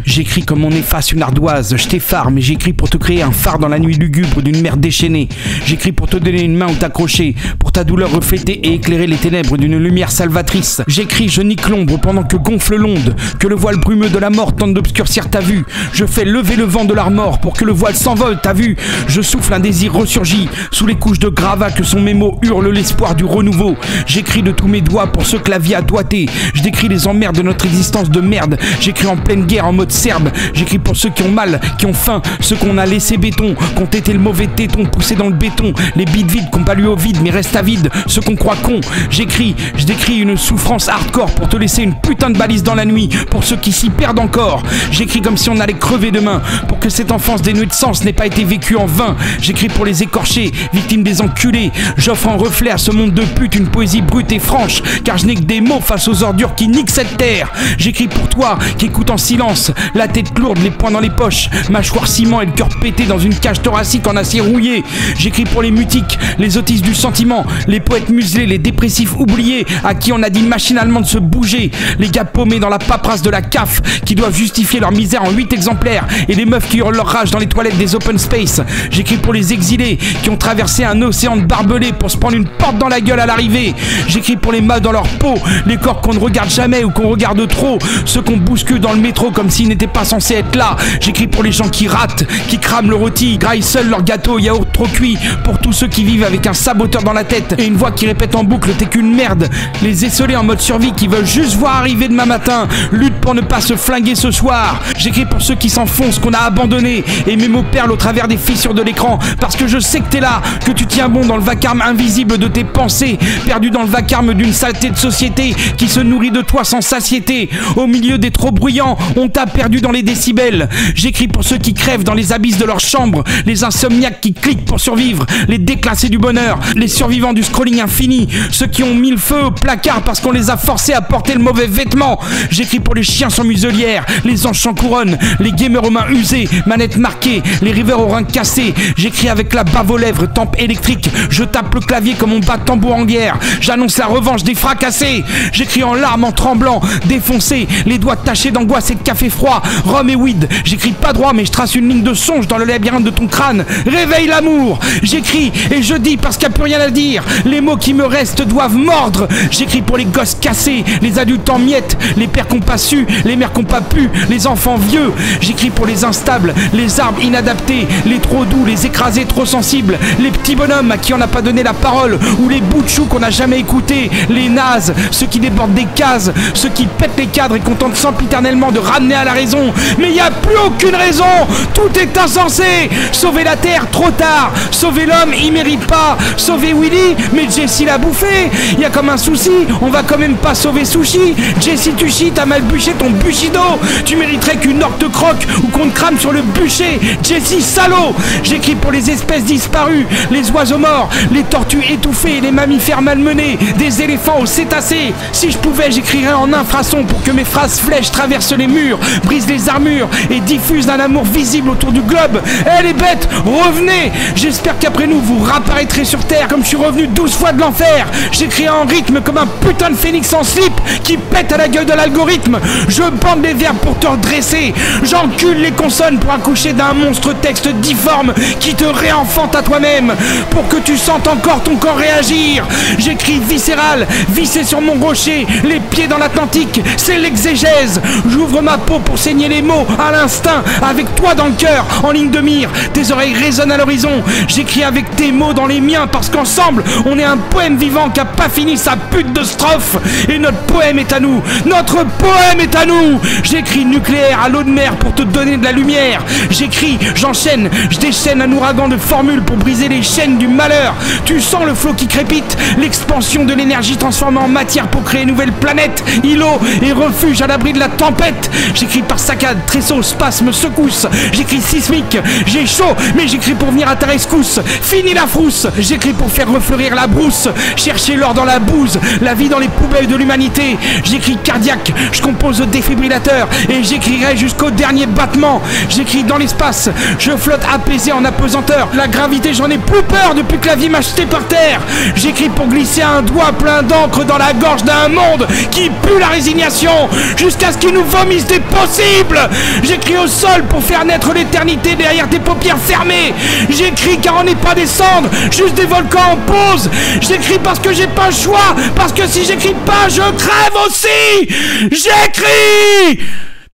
J'écris comme on efface une ardoise, je t'effare, mais j'écris pour te créer un phare dans la nuit lugubre d'une mer déchaînée. J'écris pour te donner une main où t'accrocher, pour ta douleur refléter et éclairer les ténèbres d'une lumière salvatrice. J'écris, je nique l'ombre pendant que gonfle l'onde, que le voile brumeux de la mort tente d'obscurcir ta vue. Je fais lever le vent de l'armor pour que le voile s'envole, t'as vu? Je souffle, un désir ressurgit, sous les couches de gravats que sont mes mots hurlent l'espoir du renouveau. J'écris de tous mes doigts pour ceux que la vie a doigté. Je décris les emmerdes de notre existence de merde. J'écris en pleine guerre en mode serbe. J'écris pour ceux qui ont mal, qui ont faim, ceux qu'on a laissé béton, qu'ont été le mauvais téton poussé dans le béton, les bides vides qu'on pas lu au vide mais restent à vide, ceux qu'on croit cons. J'écris, je décris une souffrance hardcore pour te laisser une putain de balise dans la nuit, pour ceux qui s'y perdent encore. J'écris comme si on allait crever demain, pour que cette enfance dénuée de sens n'ait pas été vécue en vain. J'écris pour les écorchés, victimes des enculés. J'offre en reflet à ce monde de pute une poésie brute et franche, car je n'ai que des mots face aux ordures qui niquent cette terre. J'écris pour toi qui écoute en silence, la tête lourde, les poings dans les poches, mâchoire ciment et le cœur pété dans une cage thoracique en acier rouillé. J'écris pour les mutiques, les autistes du sentiment, les poètes muselés, les dépressifs oubliés, à qui on a dit machinalement de se bouger, les gars paumés dans la paperasse de la CAF, qui doivent justifier leur misère en 8 exemplaires, et les meufs qui hurlent leur rage dans les toilettes des open space. J'écris pour les exilés, qui ont traversé un océan de barbelés pour se prendre une porte dans la gueule à l'arrivée. J'écris pour les mâles dans leur peau, les corps qu'on ne regarde jamais ou qu'on regarde trop, ceux qu'on bouscule dans le métro comme s'ils n'étaient pas censés être là. J'écris pour les gens qui ratent, qui crament le rôti, graillent seuls leur gâteau, yaourt trop cuit, pour tous ceux qui vivent avec un saboteur dans la tête et une voix qui répète en boucle t'es qu'une merde, les esselés en mode survie qui veulent juste voir arriver demain matin, lutte pour ne pas se flinguer ce soir. J'écris pour ceux qui s'enfoncent, qu'on a abandonnés, et mes mots perlent au travers des fissures de l'écran, parce que je sais que t'es là, que tu tiens bon dans le vacarme invisible de tes pensées, perdu dans le vacarme d'une saleté de société qui se nourrit de toi sans satiété. Au milieu des trop bruyants, on t'a perdu dans les décibels. J'écris pour ceux qui crèvent dans les abysses de leur chambre, les insomniaques qui cliquent pour survivre, les déclassés du bonheur, les survivants du scrolling infini, ceux qui ont mis le feu au placard parce qu'on les a forcés à porter le mauvais vêtement. J'écris pour les chiens sans muselière, les anges sans couronne, les gamers aux mains usées, manettes marquées, les rivers aux reins cassés. J'écris avec la bave aux lèvres, tempe électrique, je tape le clavier comme on bat tambour en guerre. J'annonce la revanche des fracassés. J'écris en larmes, en tremblant, défoncé, les doigts tachés d'angoisse et de café froid, rhum et weed. J'écris pas droit mais je trace une ligne de songe dans le labyrinthe de ton crâne. Réveille l'amour. J'écris et je dis parce qu'il n'y a plus rien à dire. Les mots qui me restent doivent mordre. J'écris pour les gosses cassés, les adultes en miettes, les pères qui n'ont pas su, les mères qui n'ont pas pu, les enfants vieux. J'écris pour les instables, les arbres inadaptés, les trop doux, les écrasés trop sensibles, les petits bonhommes à qui on n'a pas donné la parole, ou les bouts de chou qu'on n'a jamais écoutés, les nazes, ceux qui débordent des cases, ceux qui pètent les cadres et contentent sempiternellement de ramener à la raison. Mais il n'y a plus aucune raison, tout est insensé. Sauver la terre, trop tard. Sauver l'homme, il mérite pas. Sauver Willy, mais Jessie l'a bouffé. Il y a comme un souci, on va quand même pas sauver Sushi. Jessie, tu chies, t'as mal bûché ton Bushido. Tu mériterais qu'une orque te croque ou qu'on te crame sur le bûcher. Jessie, salaud. J'écris pour les espèces disparues, les oiseaux morts, les tortues étouffées, les mammifères malmenés, des éléphants aux cétacés. Si je pouvais, j'écrirais en infrason pour que mes phrases flèches traversent les murs, brisent les armures et diffusent un amour visible autour du globe. Eh les bêtes, revenez. J'espère qu'après nous, vous réapparaîtrez sur Terre comme je suis revenu 12 fois de l'enfer. J'écris en rythme comme un putain de phénix en slip qui pète à la gueule de l'algorithme. Je bande les verbes pour te redresser. J'encule les consonnes pour accoucher d'un monstre texte difforme qui te réenfante à toi-même pour que tu sentes encore ton corps réagir. J'écris viscéral, vissé sur mon rocher, les pieds dans l'Atlantique, c'est l'exégèse. J'ouvre ma peau pour saigner les mots à l'instinct, avec toi dans le cœur, en ligne de mire. Tes oreilles résonnent à l'horizon. J'écris avec tes mots dans les miens parce qu'ensemble, on est un poème vivant qui a pas fini sa pute de strophe. Et notre poème est à nous. Notre poème est à nous. J'écris nucléaire à l'eau de mer pour te donner de la lumière. J'écris, j'enchaîne, je déchaîne un ouragan de formules pour briser les chaînes du malheur. Tu sens le flot qui crépite, l'expansion de l'énergie transformée en matière pour créer une nouvelle planète, îlot et refuge à l'abri de la tempête. J'écris par saccades, tresseaux, spasmes, secousses. J'écris sismique, j'ai chaud, mais j'écris pour venir à ta rescousse. Fini la frousse, j'écris pour faire refleurir la brousse. Chercher l'or dans la bouse, la vie dans les poubelles de l'humanité. J'écris cardiaque, je compose au défibrillateur et j'écrirai jusqu'au dernier battement. J'écris dans l'espace, je flotte apaisé en apesanteur. La gravité, j'en ai plus peur depuis que la vie m'a jeté par terre. J'écris pour glisser un doigt plein d'encre dans la gorge d'un monde qui pue la résignation jusqu'à ce qu'il nous vomisse des potions. impossible. J'écris au sol pour faire naître l'éternité derrière tes paupières fermées. J'écris car on n'est pas des cendres, juste des volcans en pause. J'écris parce que j'ai pas le choix, parce que si j'écris pas, je crève aussi. J'écris.